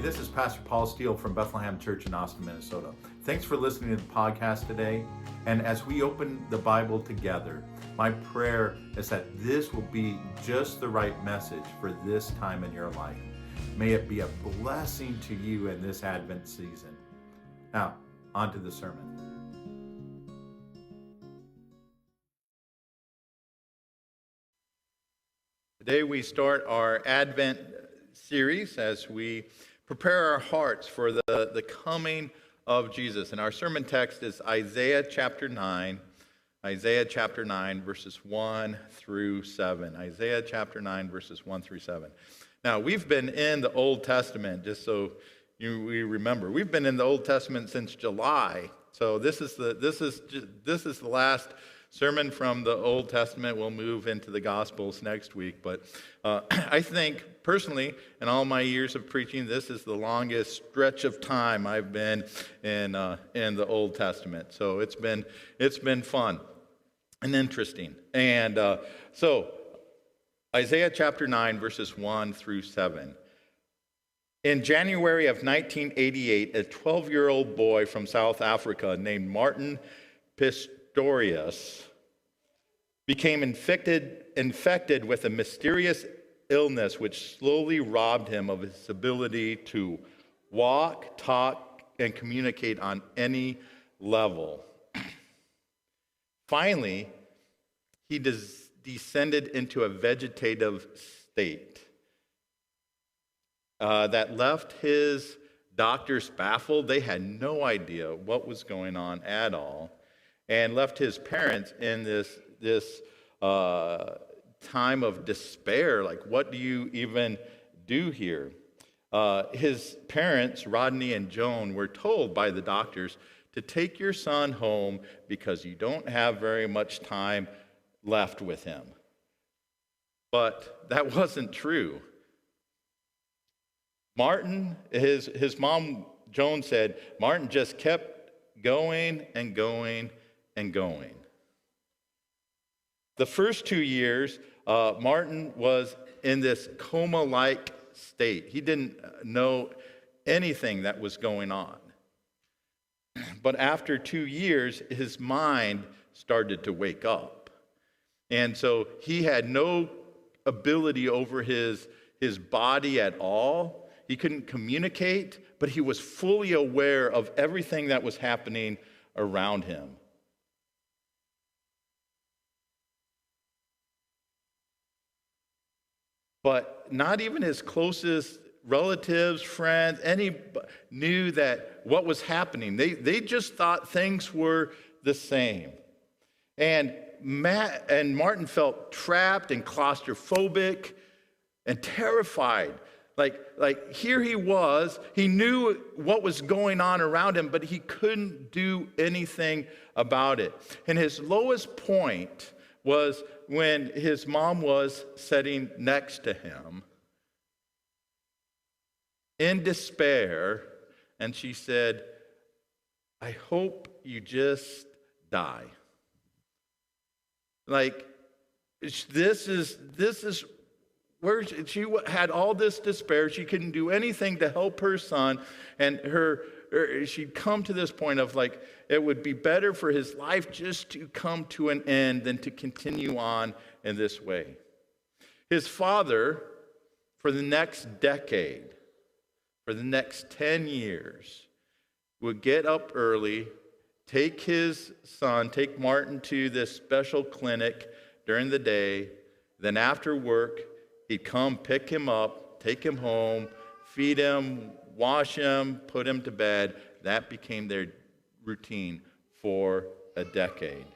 this is Pastor Paul Steele from Bethlehem Church in Austin, Minnesota. Thanks for listening to the podcast today. And as we open the Bible together, my prayer is that this will be just the right message for this time in your life. May it be a blessing to you in this Advent season. Now, on to the sermon. Today we start our Advent series as we prepare our hearts for the coming of Jesus. And our sermon text is Isaiah chapter 9, verses 1 through 7. Isaiah chapter 9, verses 1 through 7. Now, we've been in the Old Testament, just so we remember. We've been in the Old Testament since July. So this is the last sermon from the Old Testament. We'll move into the Gospels next week. But I think, personally, in all my years of preaching, this is the longest stretch of time I've been in the Old Testament. So it's been fun and interesting. And so Isaiah chapter 9, verses 1 through 7. In January of 1988, a 12-year-old boy from South Africa named Martin Pistorius became infected with a mysterious illness which slowly robbed him of his ability to walk, talk, and communicate on any level. Finally, he descended into a vegetative state that left his doctors baffled. They had no idea what was going on at all, and left his parents in this time of despair. Like, what do you even do here? His parents, Rodney and Joan, were told by the doctors to take your son home because you don't have very much time left with him. But that wasn't true. Martin, his mom, Joan, said, Martin just kept going and going and going. The first 2 years, Martin was in this coma-like state. He didn't know anything that was going on. But after 2 years, his mind started to wake up. And so he had no ability over his body at all. He couldn't communicate, but he was fully aware of everything that was happening around him. But not even his closest relatives, friends, any knew that what was happening. They just thought things were the same. And Martin felt trapped and claustrophobic and terrified. Like here he was, he knew what was going on around him, but he couldn't do anything about it. And his lowest point was when his mom was sitting next to him in despair, and she said, I hope you just die. Like, this is where she had all this despair. She couldn't do anything to help her son, and she'd come to this point of, like, it would be better for his life just to come to an end than to continue on in this way. His father, for the next decade, for the next 10 years, would get up early, take Martin to this special clinic during the day, then after work, he'd come pick him up, take him home, feed him, wash him, put him to bed. That became their routine for a decade.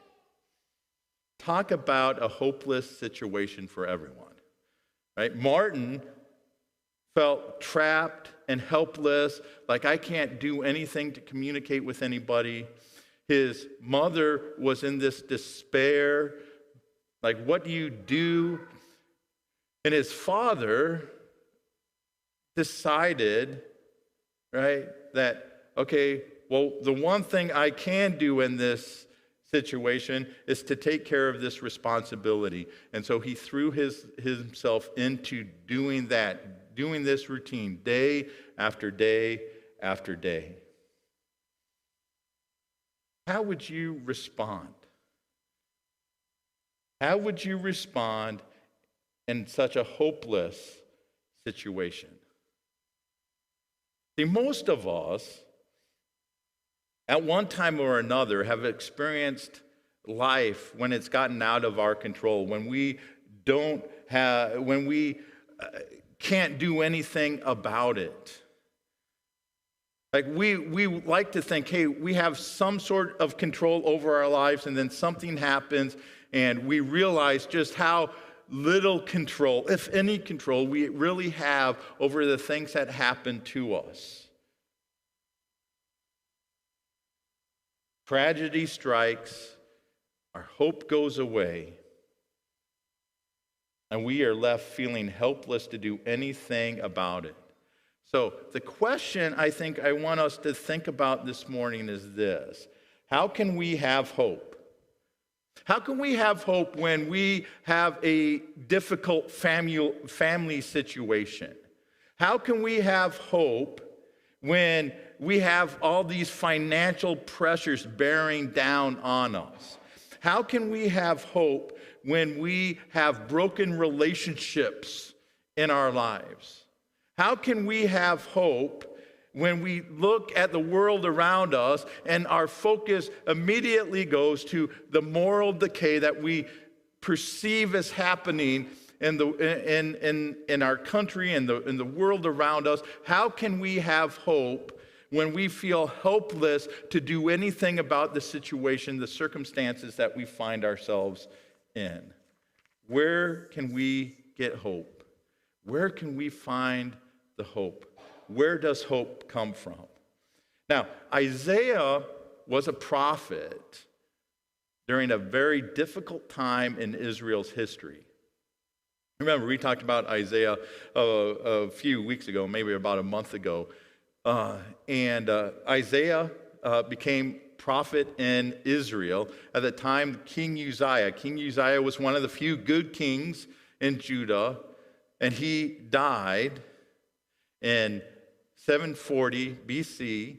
Talk about a hopeless situation for everyone, right? Martin felt trapped and helpless, like, I can't do anything to communicate with anybody. His mother was in this despair, like, what do you do? And his father decided, right, that, okay, well, the one thing I can do in this situation is to take care of this responsibility. And so he threw himself into doing that, doing this routine day after day after day. How would you respond? How would you respond in such a hopeless situation? See, most of us, at one time or another, have experienced life when it's gotten out of our control, when we can't do anything about it. Like we like to think, hey, we have some sort of control over our lives, and then something happens, and we realize just how little control, if any control, we really have over the things that happen to us. Tragedy strikes, our hope goes away, and we are left feeling helpless to do anything about it. So the question I think I want us to think about this morning is this: how can we have hope? How can we have hope when we have a difficult family situation? How can we have hope when we have all these financial pressures bearing down on us? How can we have hope when we have broken relationships in our lives? How can we have hope when we look at the world around us and our focus immediately goes to the moral decay that we perceive as happening in our country and in the world around us? How can we have hope when we feel helpless to do anything about the situation, the circumstances that we find ourselves in? Where can we get hope? Where can we find the hope? Where does hope come from? Now, Isaiah was a prophet during a very difficult time in Israel's history. Remember, we talked about Isaiah a few weeks ago, maybe about a month ago. And Isaiah became prophet in Israel at the time King Uzziah. King Uzziah was one of the few good kings in Judah, and he died in 740 BC,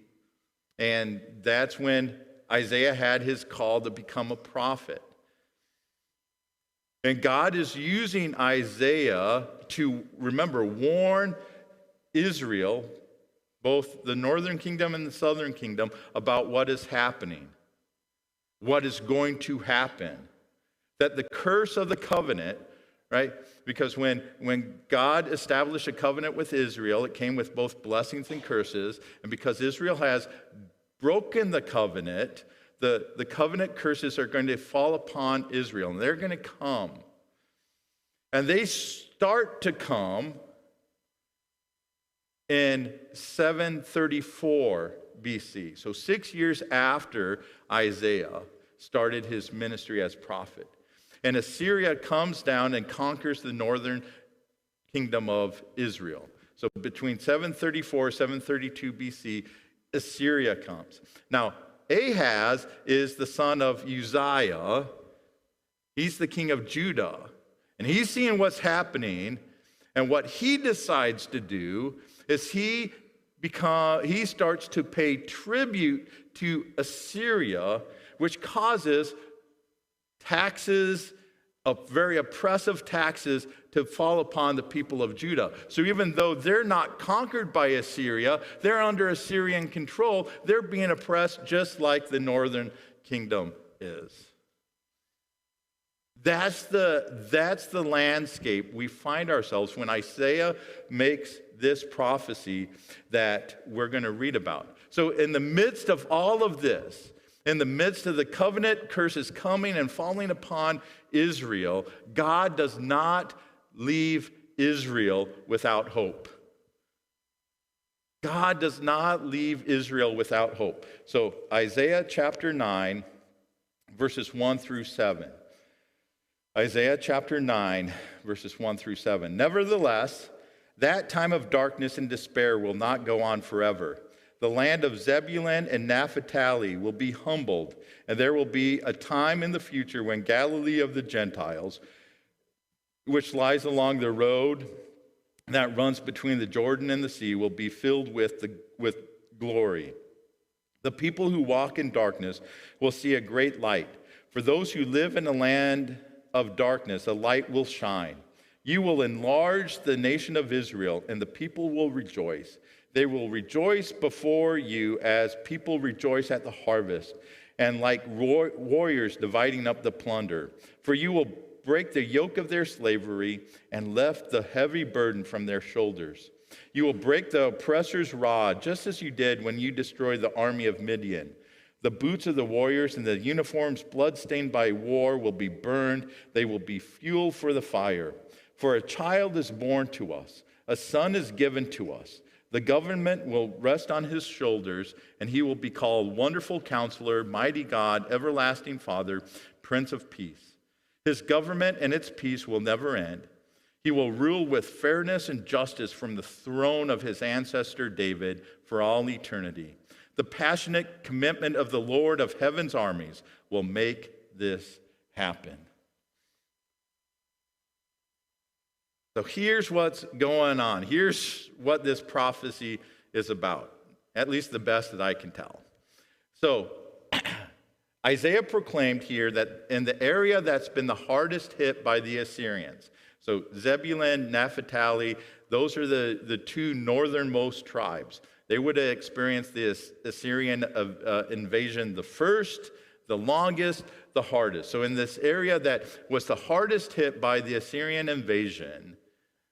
and that's when Isaiah had his call to become a prophet. And God is using Isaiah to, remember, warn Israel, both the northern kingdom and the southern kingdom, about what is happening, what is going to happen. That the curse of the covenant, right? Because when God established a covenant with Israel, it came with both blessings and curses. And because Israel has broken the covenant, the covenant curses are going to fall upon Israel. And they're going to come. And they start to come in 734 BC. So 6 years after Isaiah started his ministry as prophet. And Assyria comes down and conquers the northern kingdom of Israel. So between 734 and 732 BC, Assyria comes. Now, Ahaz is the son of Uzziah. He's the king of Judah. And he's seeing what's happening. And what he decides to do is he starts to pay tribute to Assyria, which causes taxes, very oppressive taxes, to fall upon the people of Judah. So even though they're not conquered by Assyria, they're under Assyrian control, they're being oppressed just like the northern kingdom is. That's the landscape we find ourselves when Isaiah makes this prophecy that we're going to read about. So in the midst of all of this, in the midst of the covenant curses coming and falling upon Israel, God does not leave Israel without hope. God does not leave Israel without hope. So Isaiah chapter 9, verses 1 through 7. Isaiah chapter 9, verses 1 through 7. Nevertheless, that time of darkness and despair will not go on forever. The land of Zebulun and Naphtali will be humbled, and there will be a time in the future when Galilee of the Gentiles, which lies along the road that runs between the Jordan and the sea will be filled with glory. The people who walk in darkness will see a great light. For those who live in a land of darkness, a light will shine. You will enlarge the nation of Israel, and the people will rejoice. They will rejoice before you as people rejoice at the harvest, and like warriors dividing up the plunder. For you will break the yoke of their slavery and lift the heavy burden from their shoulders. You will break the oppressor's rod, just as you did when you destroyed the army of Midian. The boots of the warriors and the uniforms bloodstained by war will be burned. They will be fuel for the fire. For a child is born to us, a son is given to us. The government will rest on his shoulders, and he will be called Wonderful Counselor, Mighty God, Everlasting Father, Prince of Peace. His government and its peace will never end. He will rule with fairness and justice from the throne of his ancestor David for all eternity. The passionate commitment of the Lord of heaven's armies will make this happen. So here's what's going on. Here's what this prophecy is about, at least the best that I can tell. So Isaiah proclaimed here that in the area that's been the hardest hit by the Assyrians, so Zebulun, Naphtali, those are the two northernmost tribes. They would have experienced the Assyrian invasion the first, the longest, the hardest. So in this area that was the hardest hit by the Assyrian invasion,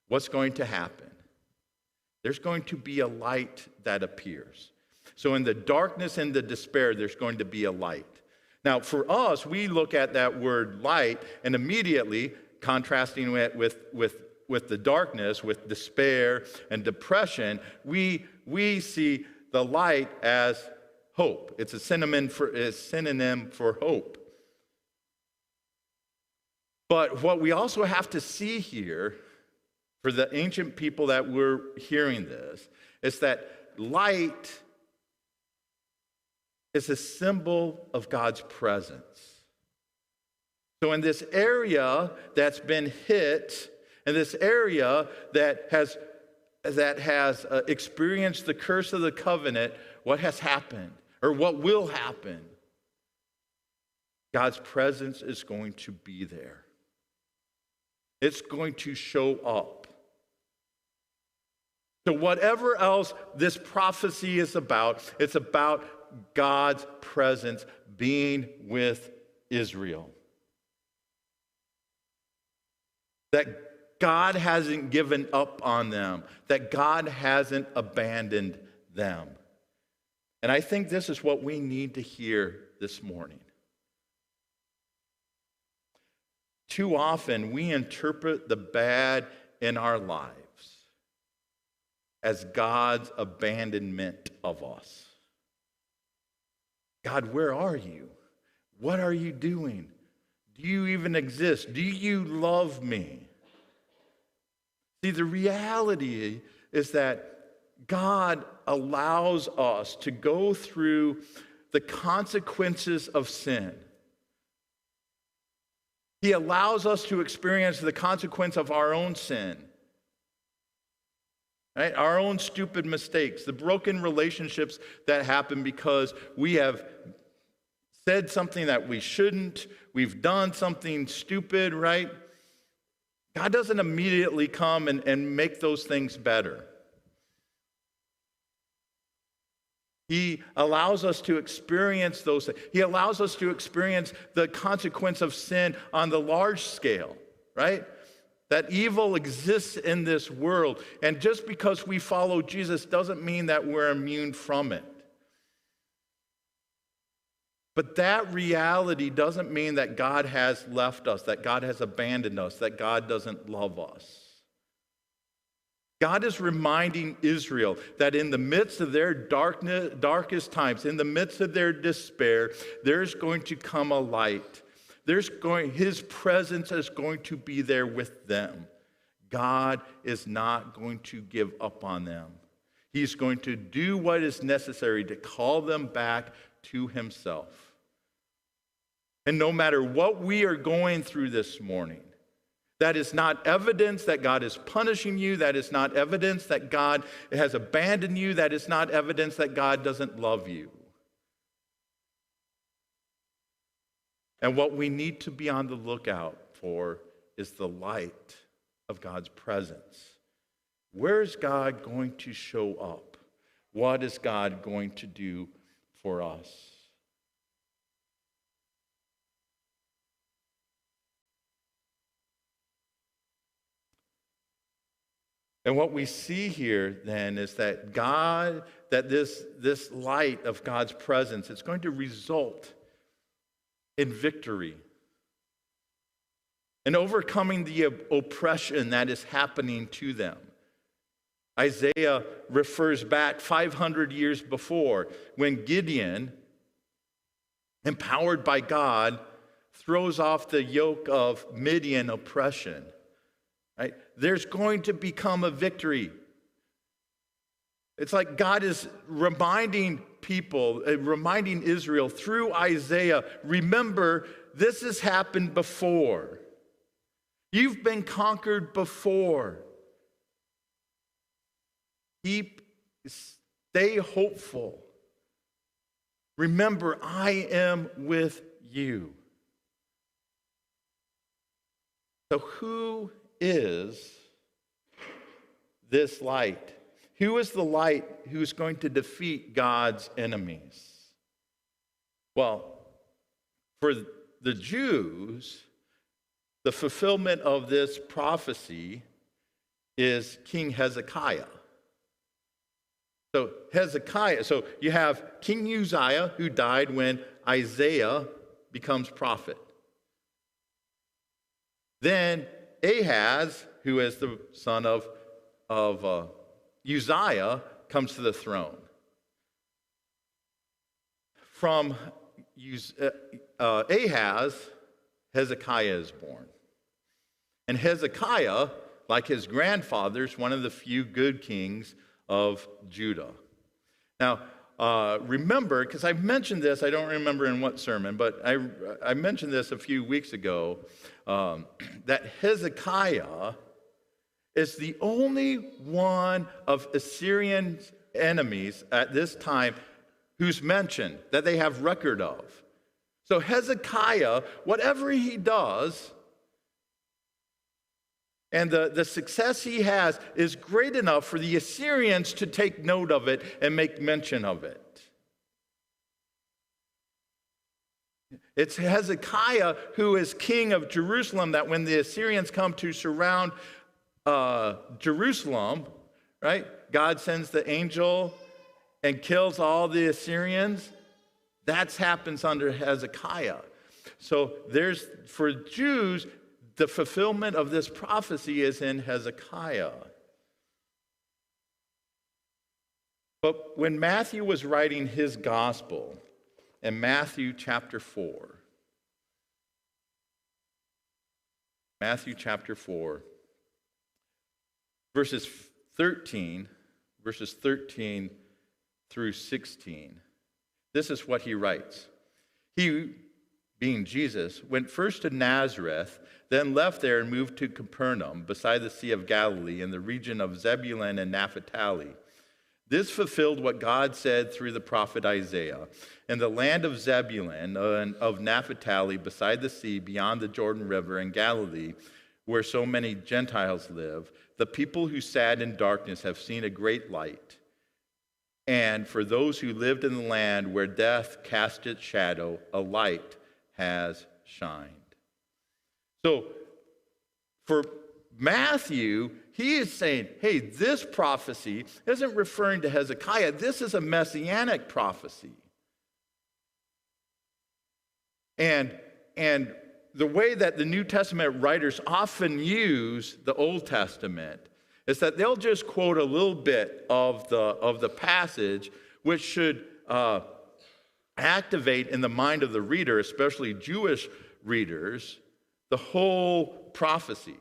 what's going to happen? There's going to be a light that appears. So in the darkness and the despair, there's going to be a light. Now, for us, we look at that word light and immediately, contrasting it with the darkness, with despair and depression, we see the light as hope. It's a synonym for hope. But what we also have to see here, for the ancient people that were hearing this, is that light is a symbol of God's presence. So in this area that's been hit, in this area that has experienced the curse of the covenant, what has happened, or what will happen? God's presence is going to be there. It's going to show up. So whatever else this prophecy is about, it's about God's presence being with Israel. That God hasn't given up on them, that God hasn't abandoned them. And I think this is what we need to hear this morning. Too often we interpret the bad in our lives as God's abandonment of us. God, where are you? What are you doing? Do you even exist? Do you love me? See, the reality is that God allows us to go through the consequences of sin. He allows us to experience the consequence of our own sin. Right? Our own stupid mistakes, the broken relationships that happen because we have said something that we shouldn't, we've done something stupid, right? God doesn't immediately come and make those things better. He allows us to experience those things. He allows us to experience the consequence of sin on the large scale, right? That evil exists in this world. And just because we follow Jesus doesn't mean that we're immune from it. But that reality doesn't mean that God has left us, that God has abandoned us, that God doesn't love us. God is reminding Israel that in the midst of their darkest times, in the midst of their despair, there's going to come a light. His presence is going to be there with them. God is not going to give up on them. He's going to do what is necessary to call them back to himself. And no matter what we are going through this morning, That is not evidence that God is punishing you. That is not evidence that God has abandoned you. That is not evidence that God doesn't love you. And what we need to be on the lookout for is the light of God's presence. Where is God going to show up? What is God going to do for us? And what we see here then is that this light of God's presence, it's going to result in victory, in overcoming the oppression that is happening to them. Isaiah refers back 500 years before when Gideon, empowered by God, throws off the yoke of Midian oppression. Right? There's going to become a victory. It's like God is reminding people, reminding Israel through Isaiah, remember, this has happened before. You've been conquered before. Stay hopeful. Remember, I am with you. So who is this light? Who is the light who's going to defeat God's enemies? Well, for the Jews, the fulfillment of this prophecy is King Hezekiah. So you have King Uzziah, who died when Isaiah becomes prophet. Then Ahaz, who is the son of Uzziah, comes to the throne. From Ahaz, Hezekiah is born. And Hezekiah, like his grandfathers, one of the few good kings of Judah. Now, remember, because I've mentioned this, I don't remember in what sermon, but I mentioned this a few weeks ago, that Hezekiah is the only one of Assyrian enemies at this time who's mentioned, that they have record of. So Hezekiah, whatever he does, and the success he has is great enough for the Assyrians to take note of it and make mention of it. It's Hezekiah who is king of Jerusalem, that when the Assyrians come to surround Jerusalem, right? God sends the angel and kills all the Assyrians. That happens under Hezekiah. So for Jews, the fulfillment of this prophecy is in Hezekiah. But when Matthew was writing his gospel in Matthew chapter 4, verses 13 through 16, this is what he writes. He, being Jesus, went first to Nazareth, then left there and moved to Capernaum, beside the Sea of Galilee, in the region of Zebulun and Naphtali. This fulfilled what God said through the prophet Isaiah. In the land of Zebulun and of Naphtali, beside the sea, beyond the Jordan River in Galilee, where so many Gentiles live, the people who sat in darkness have seen a great light. And for those who lived in the land where death cast its shadow, a light has shined. So for Matthew, he is saying, hey, this prophecy isn't referring to Hezekiah. This is a messianic prophecy. And the way that the New Testament writers often use the Old Testament is that they'll just quote a little bit of the passage, which should activate in the mind of the reader, especially Jewish readers, the whole prophecy.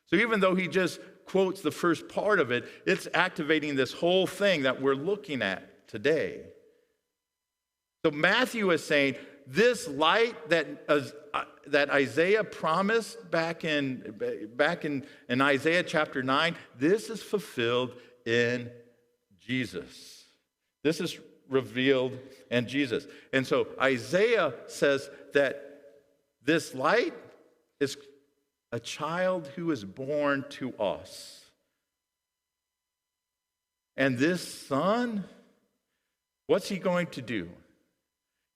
So even though he just quotes the first part of it, it's activating this whole thing that we're looking at today. So Matthew is saying, this light that Isaiah promised back in Isaiah chapter 9, this is fulfilled in Jesus. This is revealed in Jesus. And so Isaiah says that this light is a child who is born to us. And this son, what's he going to do?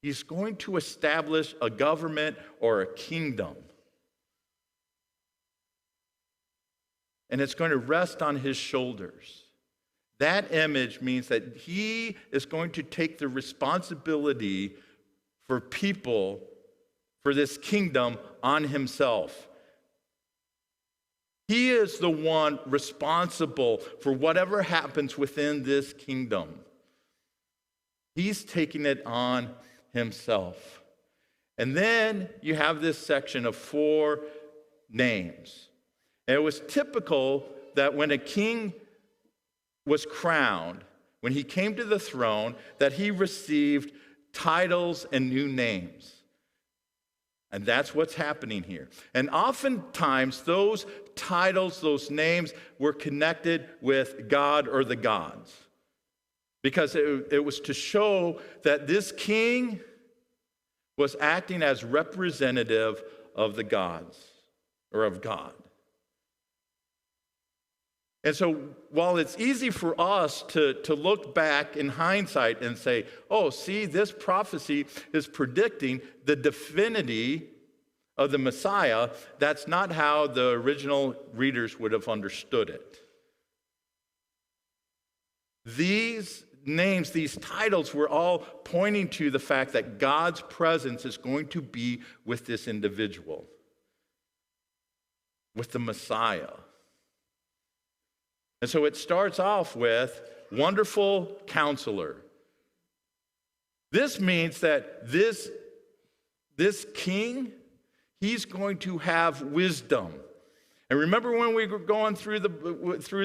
He's going to establish a government or a kingdom. And it's going to rest on his shoulders. That image means that he is going to take the responsibility for people, for this kingdom, on himself. He is the one responsible for whatever happens within this kingdom. He's taking it on himself. And then you have this section of 4 names. And it was typical that when a king was crowned, when he came to the throne, that he received titles and new names. And that's what's happening here. And oftentimes those titles, those names were connected with God or the gods. Because it was to show that this king was acting as representative of the gods, or of God. And so while it's easy for us to look back in hindsight and say, oh, see, this prophecy is predicting the divinity of the Messiah, that's not how the original readers would have understood it. These names, these titles were all pointing to the fact that God's presence is going to be with this individual, with the Messiah. And so it starts off with Wonderful Counselor. This means that this king, he's going to have wisdom. And remember when we were going through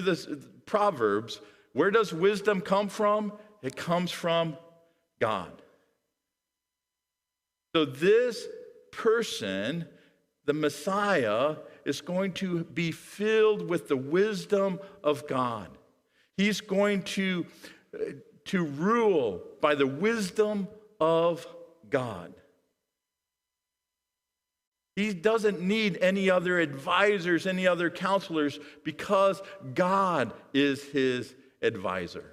this Proverbs, where does wisdom come from? It comes from God. So this person, the Messiah, is going to be filled with the wisdom of God. He's going to rule by the wisdom of God. He doesn't need any other advisors, any other counselors, because God is his advisor.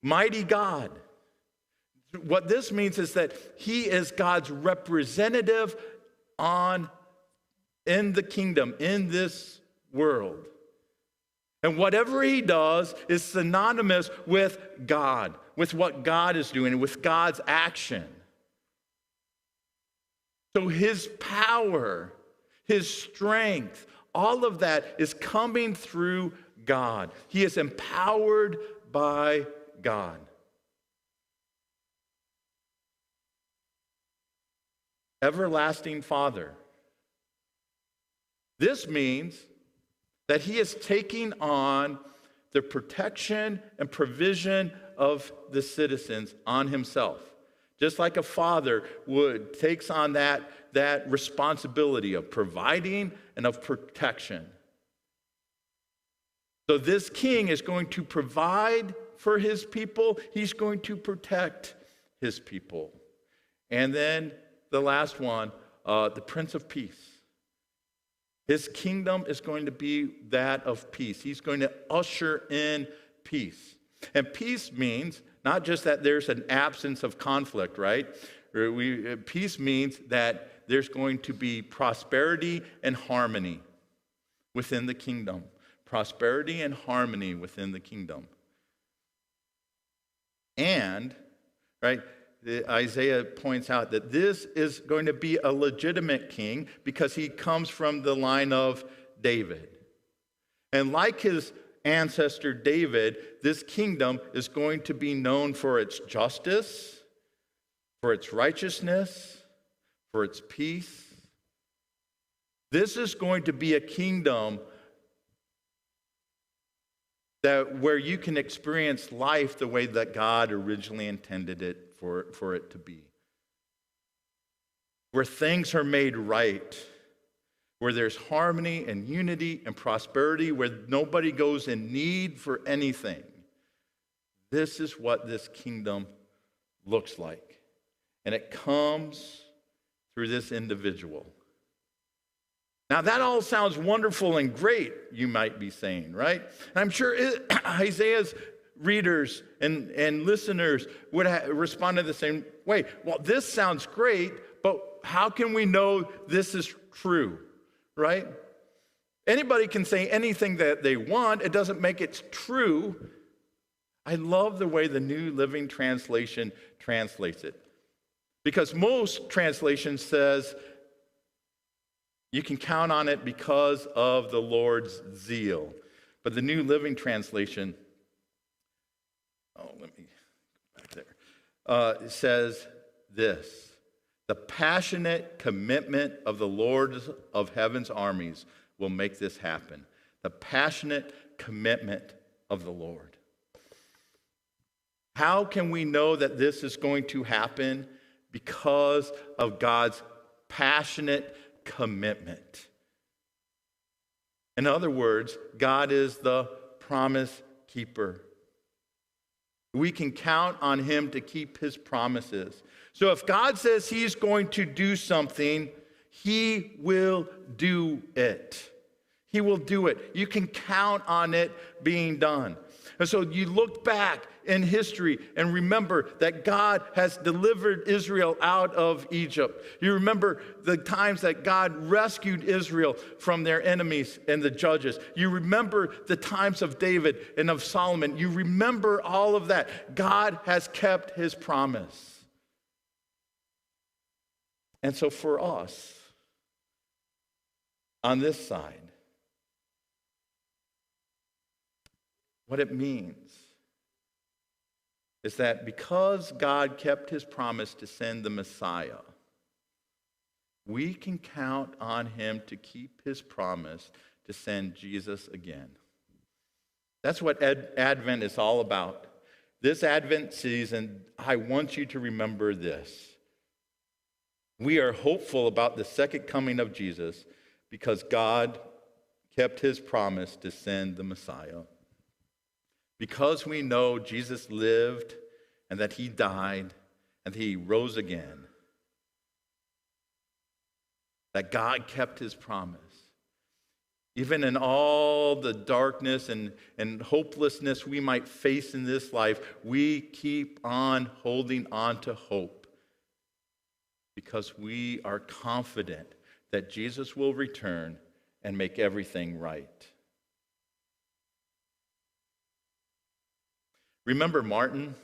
Mighty God. What this means is that he is God's representative in the kingdom, in this world. And whatever he does is synonymous with God, with what God is doing, with God's action. So his power, his strength, all of that is coming through God. He is empowered by God. Everlasting Father. This means that he is taking on the protection and provision of the citizens on himself. Just like a father takes on that responsibility of providing and of protection. So this king is going to provide for his people. He's going to protect his people. And then the last one, the Prince of Peace. His kingdom is going to be that of peace. He's going to usher in peace. And peace means not just that there's an absence of conflict, right? Peace means that there's going to be prosperity and harmony within the kingdom. Prosperity and harmony within the kingdom. And, right, Isaiah points out that this is going to be a legitimate king because he comes from the line of David. And like his ancestor David, this kingdom is going to be known for its justice, for its righteousness, for its peace. This is going to be a kingdom where you can experience life the way that God originally intended it for it to be. Where things are made right, where there's harmony and unity and prosperity, where nobody goes in need for anything. This is what this kingdom looks like. And it comes through this individual. Now, that all sounds wonderful and great, you might be saying, right? And I'm sure Isaiah's readers and listeners would respond in the same way. Well, this sounds great, but how can we know this is true, right? Anybody can say anything that they want. It doesn't make it true. I love the way the New Living Translation translates it. Because most translations says, you can count on it because of the Lord's zeal. But the New Living Translation, let me go back there, says this: the passionate commitment of the Lord of heaven's armies will make this happen. The passionate commitment of the Lord. How can we know that this is going to happen? Because of God's passionate commitment. In other words, God is the promise keeper. We can count on him to keep his promises. So if God says he's going to do something, he will do it. He will do it. You can count on it being done. And so you look back in history and remember that God has delivered Israel out of Egypt. You remember the times that God rescued Israel from their enemies and the judges. You remember the times of David and of Solomon. You remember all of that. God has kept his promise. And so for us, on this side, what it means is that because God kept his promise to send the Messiah, we can count on him to keep his promise to send Jesus again. That's what Advent is all about. This Advent season, I want you to remember this. We are hopeful about the second coming of Jesus because God kept his promise to send the Messiah. Because we know Jesus lived and that he died and he rose again, that God kept his promise. Even in all the darkness and hopelessness we might face in this life, we keep on holding on to hope because we are confident that Jesus will return and make everything right. Remember Martin?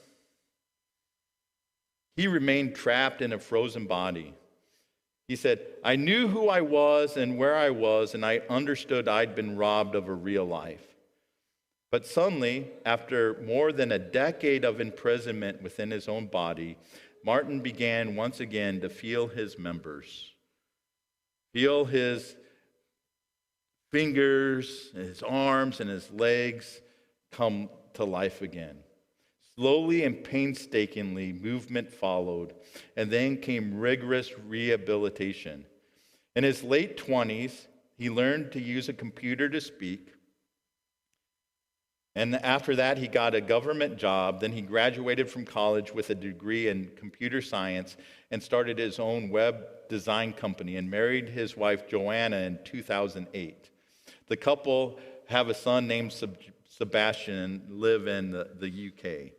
He remained trapped in a frozen body. He said, I knew who I was and where I was, and I understood I'd been robbed of a real life. But suddenly, after more than a decade of imprisonment within his own body, Martin began once again to feel his members, feel his fingers, his arms, and his legs come to life again. Slowly and painstakingly, movement followed, and then came rigorous rehabilitation. In his late 20s, he learned to use a computer to speak. And after that, he got a government job. Then he graduated from college with a degree in computer science and started his own web design company and married his wife, Joanna, in 2008. The couple have a son named Sebastian and live in the UK.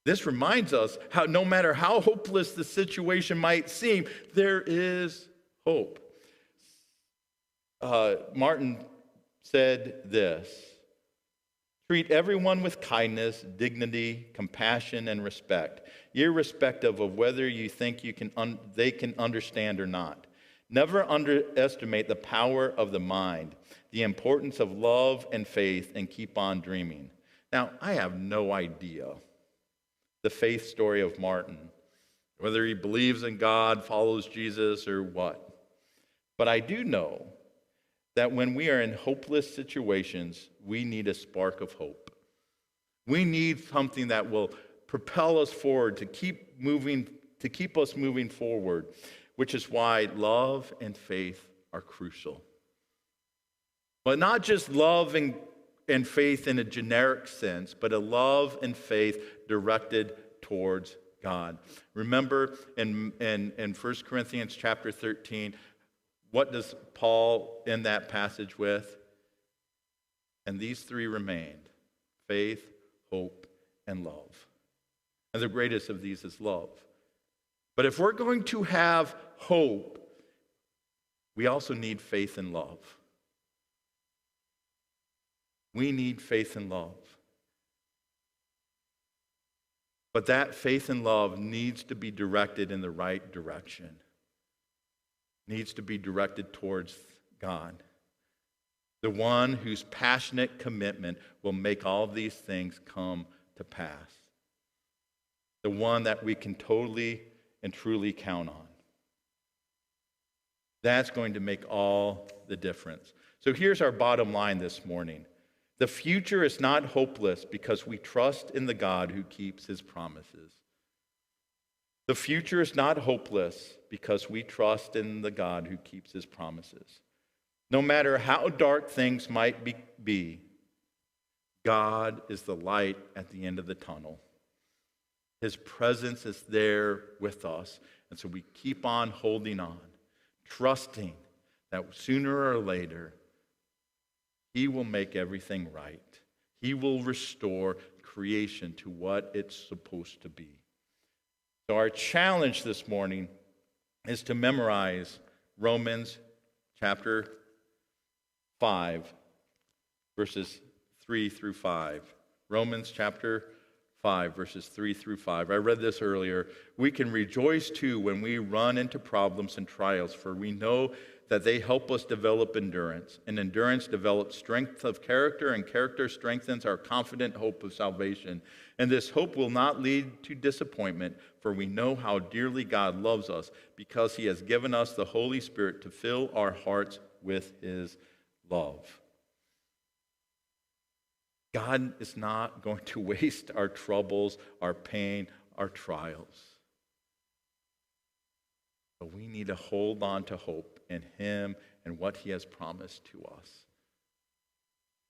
This reminds us how no matter how hopeless the situation might seem, there is hope. Martin said this: treat everyone with kindness, dignity, compassion, and respect, irrespective of whether you think they can understand or not. Never underestimate the power of the mind, the importance of love and faith, and keep on dreaming. Now, I have no idea the faith story of Martin, whether he believes in God, follows Jesus, or what. But I do know that when we are in hopeless situations, we need a spark of hope. We need something that will propel us forward, to keep us moving forward, which is why love and faith are crucial. But not just love and faith in a generic sense, but a love and faith directed towards God. Remember in 1 Corinthians chapter 13, what does Paul end that passage with? And these three remained: faith, hope, and love. And the greatest of these is love. But if we're going to have hope, we also need faith and love. We need faith and love. But that faith and love needs to be directed in the right direction. Needs to be directed towards God, the one whose passionate commitment will make all of these things come to pass, the one that we can totally and truly count on. That's going to make all the difference. So here's our bottom line this morning. The future is not hopeless because we trust in the God who keeps his promises. The future is not hopeless because we trust in the God who keeps his promises. No matter how dark things might be, God is the light at the end of the tunnel. His presence is there with us, and so we keep on holding on, trusting that sooner or later, he will make everything right. He will restore creation to what it's supposed to be. So our challenge this morning is to memorize Romans chapter 5, verses 3 through 5. Romans chapter 5, verses 3 through 5. I read this earlier. We can rejoice too when we run into problems and trials, for we know that they help us develop endurance, and endurance develops strength of character, and character strengthens our confident hope of salvation. And this hope will not lead to disappointment, for we know how dearly God loves us, because he has given us the Holy Spirit to fill our hearts with his love. God is not going to waste our troubles, our pain, our trials. But we need to hold on to hope in him and what he has promised to us.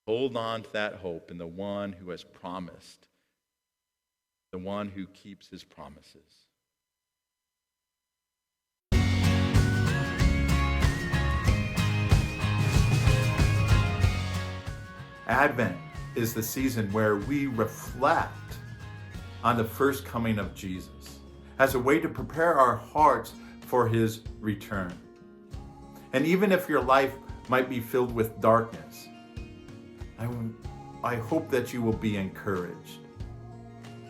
Hold on to that hope in the one who has promised, the one who keeps his promises. Advent is the season where we reflect on the first coming of Jesus as a way to prepare our hearts for his return. And even if your life might be filled with darkness, I hope that you will be encouraged,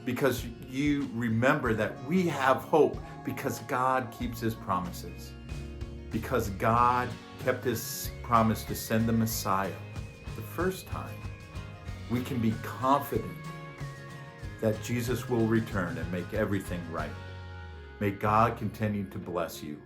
because you remember that we have hope because God keeps his promises, because God kept his promise to send the Messiah the first time. We can be confident that Jesus will return and make everything right. May God continue to bless you.